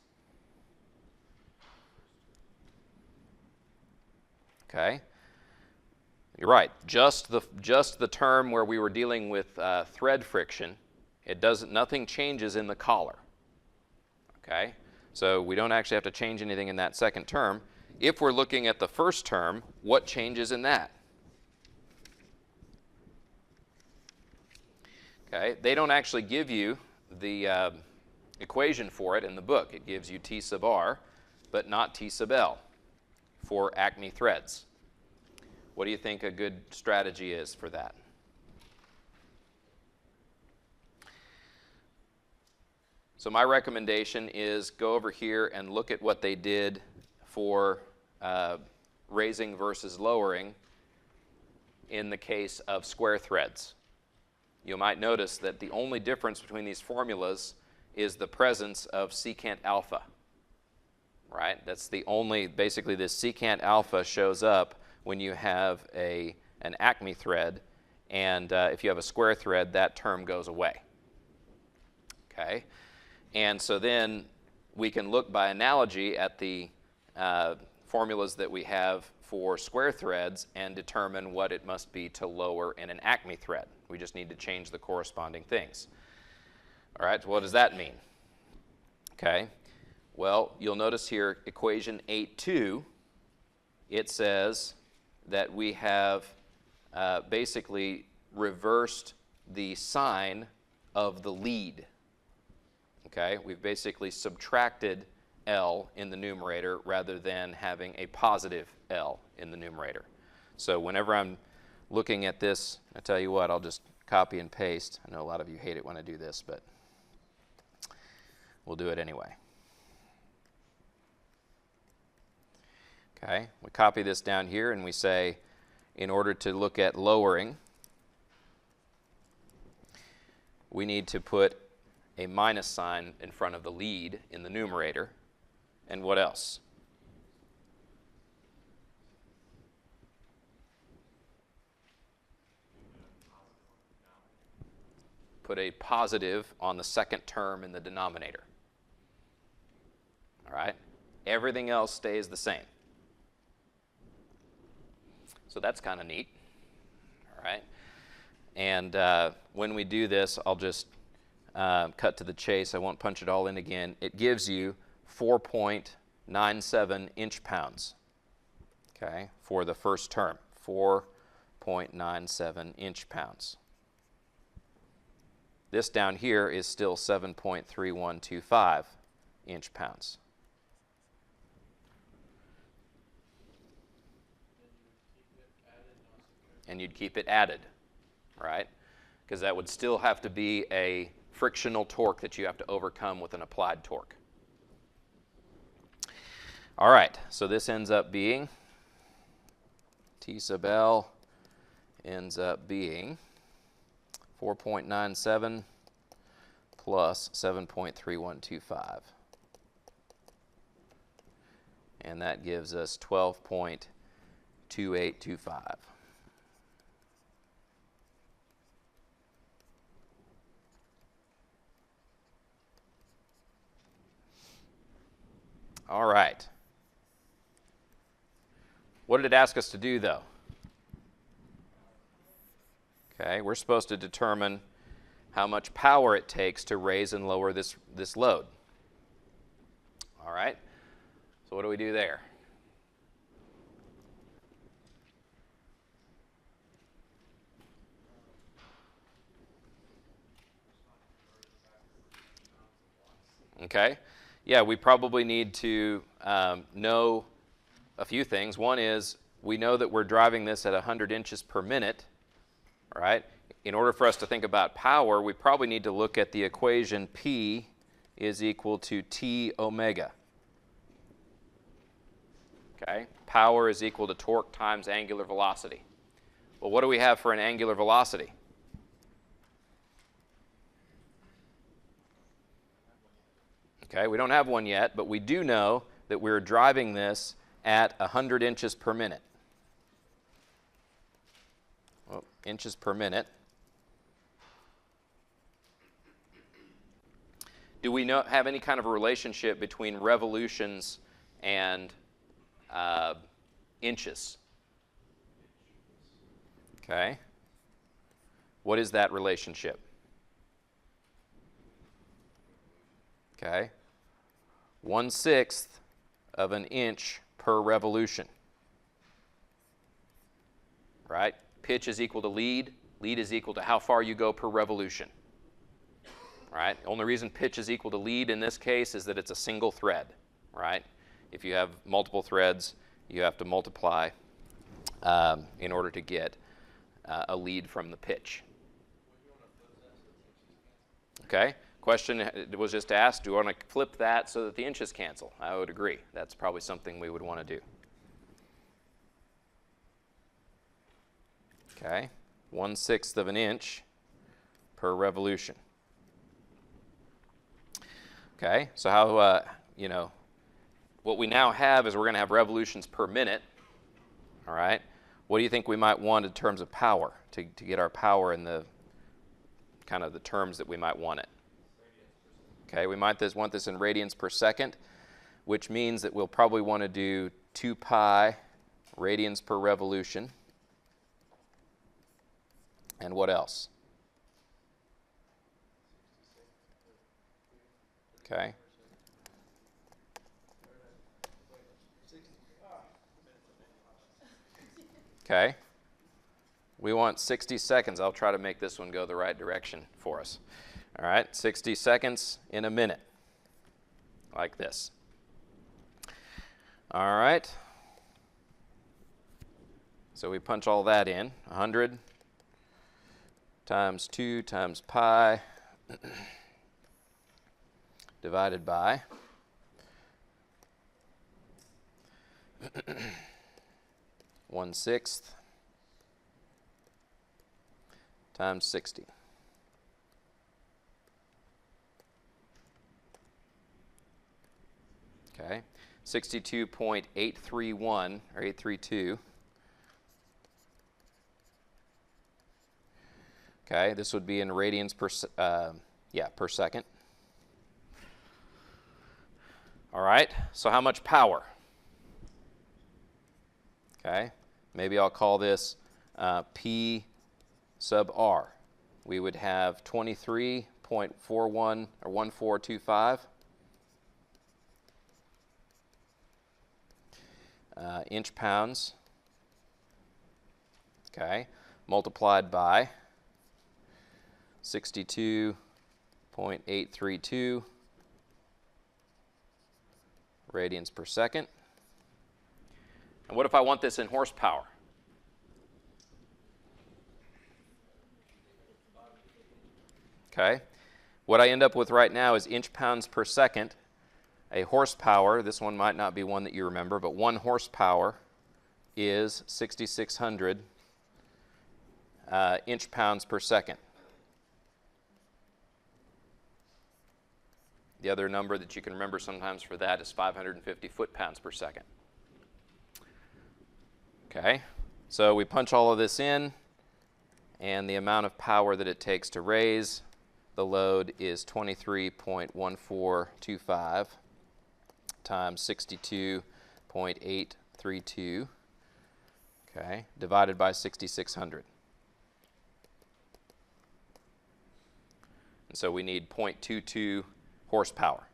Okay, you're right. Just the term where we were dealing with thread friction, nothing changes in the collar. Okay, so we don't actually have to change anything in that second term. If we're looking at the first term, what changes in that? Okay, they don't actually give you the equation for it in the book. It gives you T sub R, but not T sub L for ACME threads. What do you think a good strategy is for that? So my recommendation is go over here and look at what they did for raising versus lowering in the case of square threads. You might notice that the only difference between these formulas is the presence of secant alpha, right? That's the only, basically this secant alpha shows up when you have an ACME thread, and if you have a square thread, that term goes away. Okay? And so then we can look by analogy at the formulas that we have for square threads and determine what it must be to lower in an ACME thread. We just need to change the corresponding things. All right, so what does that mean? Okay, well, you'll notice here equation 8.2, it says that we have basically reversed the sign of the lead. Okay, we've basically subtracted L in the numerator rather than having a positive L in the numerator. So whenever I'm looking at this, I tell you what, I'll just copy and paste. I know a lot of you hate it when I do this, but we'll do it anyway. Okay, we copy this down here and we say, in order to look at lowering, we need to put a minus sign in front of the lead in the numerator. And what else? Put a positive on the second term in the denominator. All right? Everything else stays the same. So that's kind of neat. All right? And when we do this, I'll just cut to the chase. I won't punch it all in again. It gives you 4.97 inch-pounds, okay, for the first term, 4.97 inch-pounds. This down here is still 7.3125 inch-pounds. And you'd keep it added, right? Because that would still have to be a frictional torque that you have to overcome with an applied torque. All right, so this ends up being, T sub L ends up being 4.97 plus 7.3125. And that gives us 12.2825. All right. What did it ask us to do, though? Okay, we're supposed to determine how much power it takes to raise and lower this load. All right, so what do we do there? Okay? Yeah, we probably need to know a few things. One is we know that we're driving this at 100 inches per minute, all right? In order for us to think about power, we probably need to look at the equation P is equal to T omega. Okay? Power is equal to torque times angular velocity. Well, what do we have for an angular velocity? Okay, we don't have one yet, but we do know that we're driving this at 100 inches per minute. Well, inches per minute. Do we have any kind of a relationship between revolutions and inches? Okay. What is that relationship? Okay. 1/6 of an inch per revolution. Right? Pitch is equal to lead. Lead is equal to how far you go per revolution. Right? The only reason pitch is equal to lead in this case is that it's a single thread. Right? If you have multiple threads, you have to multiply in order to get a lead from the pitch. Okay? Question was just asked, do you want to flip that so that the inches cancel? I would agree. That's probably something we would want to do. Okay? 1/6 of an inch per revolution. Okay? So how, what we now have is we're going to have revolutions per minute. All right? What do you think we might want in terms of power to get our power in the kind of the terms that we might want it? Okay, we might want this in radians per second, which means that we'll probably want to do 2 pi radians per revolution. And what else? Okay. Okay. We want 60 seconds. I'll try to make this one go the right direction for us. All right, 60 seconds in a minute, like this. All right. So we punch all that in. 100 times 2 times pi divided by 1/6 times 60. Okay, 62.831 or 832. Okay, this would be in radians per second. All right, so how much power? Okay, maybe I'll call this P sub R. We would have 23.41 or 1425 inch pounds. Okay, multiplied by 62.832 radians per second. And what if I want this in horsepower? Okay, what I end up with right now is inch pounds per second. A horsepower, this one might not be one that you remember, but 1 horsepower is 6,600 inch pounds per second. The other number that you can remember sometimes for that is 550 foot-pounds per second. Okay, so we punch all of this in, and the amount of power that it takes to raise the load is 23.1425 times 62.832, okay, divided by 6,600. And so we need 0.22 horsepower.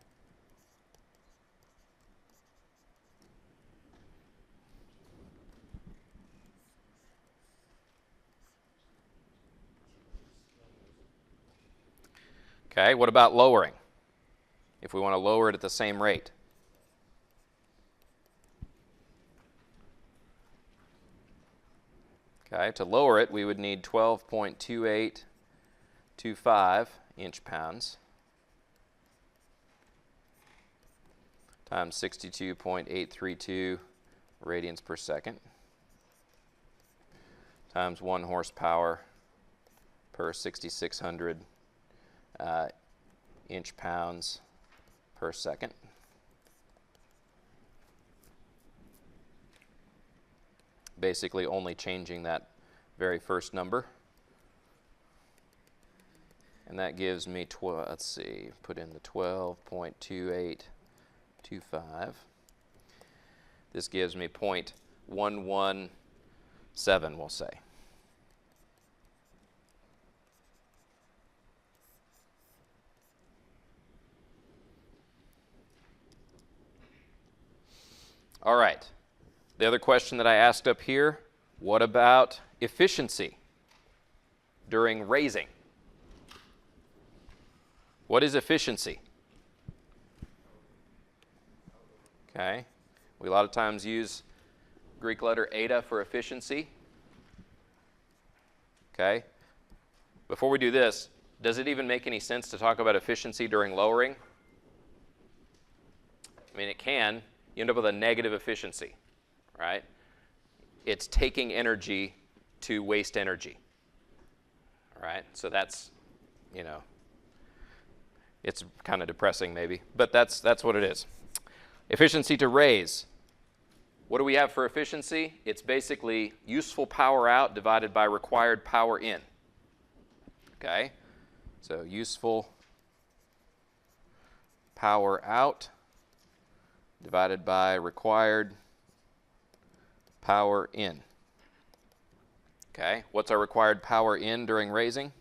Okay, what about lowering? if we want to lower it at the same rate? Okay, to lower it, we would need 12.2825 inch-pounds times 62.832 radians per second times 1 horsepower per 6,600 inch-pounds per second. Basically only changing that very first number. And that gives me, let's see, put in the 12.2825. This gives me 0.117, we'll say. All right. The other question that I asked up here, what about efficiency during raising? What is efficiency? Okay. We a lot of times use Greek letter eta for efficiency. Okay. Before we do this, does it even make any sense to talk about efficiency during lowering? I mean, it can. You end up with a negative efficiency, right? It's taking energy to waste energy, right? So that's, you know, it's kind of depressing maybe, but that's what it is. Efficiency to raise. What do we have for efficiency? It's basically useful power out divided by required power in. Okay? So useful power out divided by required power in. Okay? What's our required power in during raising?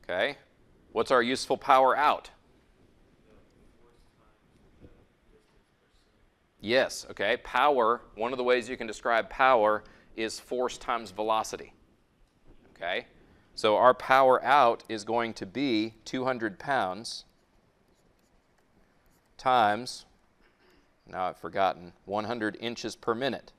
Okay. What's our useful power out? Yes, okay. Power, one of the ways you can describe power is force times velocity. Okay? So our power out is going to be 200 pounds times, now I've forgotten, 100 inches per minute.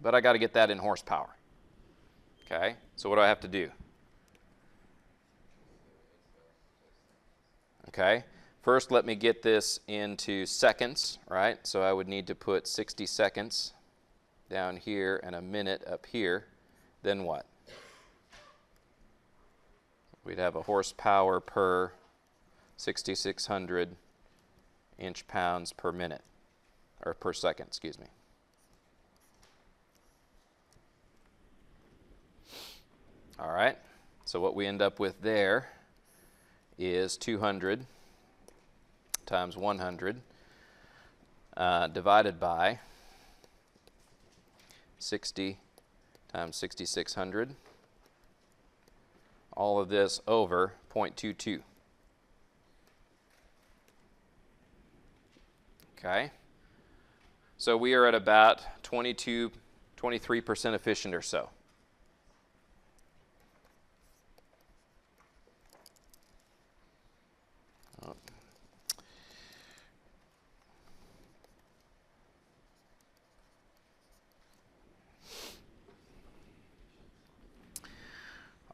But I got to get that in horsepower. Okay? So what do I have to do? Okay? First, let me get this into seconds, right? So I would need to put 60 seconds down here and a minute up here. Then what? We'd have a horsepower per 6,600 inch-pounds per minute, or per second, excuse me. All right, so what we end up with there is 200 times 100 divided by 60 times 6,600. All of this over 0.22. Okay, so we are at about 23% efficient or so.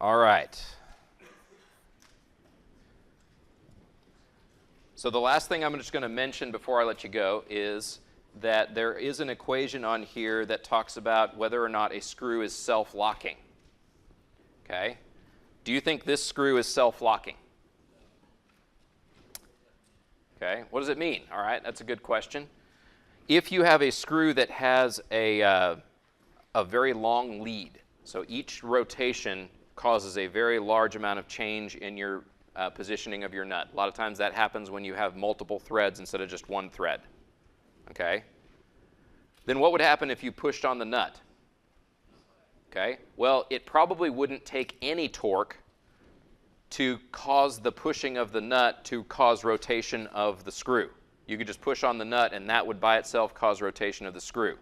All right. So the last thing I'm just going to mention before I let you go is that there is an equation on here that talks about whether or not a screw is self-locking. Okay? Do you think this screw is self-locking? Okay, what does it mean? All right, that's a good question. If you have a screw that has a very long lead, so each rotation causes a very large amount of change in your positioning of your nut. A lot of times that happens when you have multiple threads instead of just one thread. Okay? Then what would happen if you pushed on the nut? Okay? Well, it probably wouldn't take any torque to cause the pushing of the nut to cause rotation of the screw. You could just push on the nut and that would by itself cause rotation of the screw.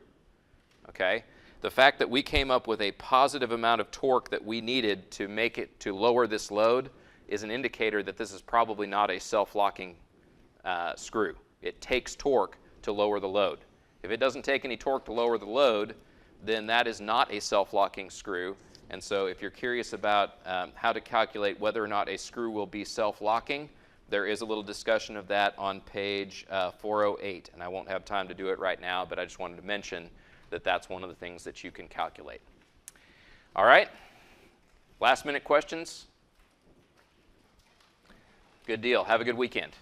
okay? The fact that we came up with a positive amount of torque that we needed to make it to lower this load is an indicator that this is probably not a self-locking screw. It takes torque to lower the load. If it doesn't take any torque to lower the load, then that is not a self-locking screw. And so if you're curious about how to calculate whether or not a screw will be self-locking, there is a little discussion of that on page 408. And I won't have time to do it right now, but I just wanted to mention that that's one of the things that you can calculate. All right? Last minute questions? Good deal. Have a good weekend.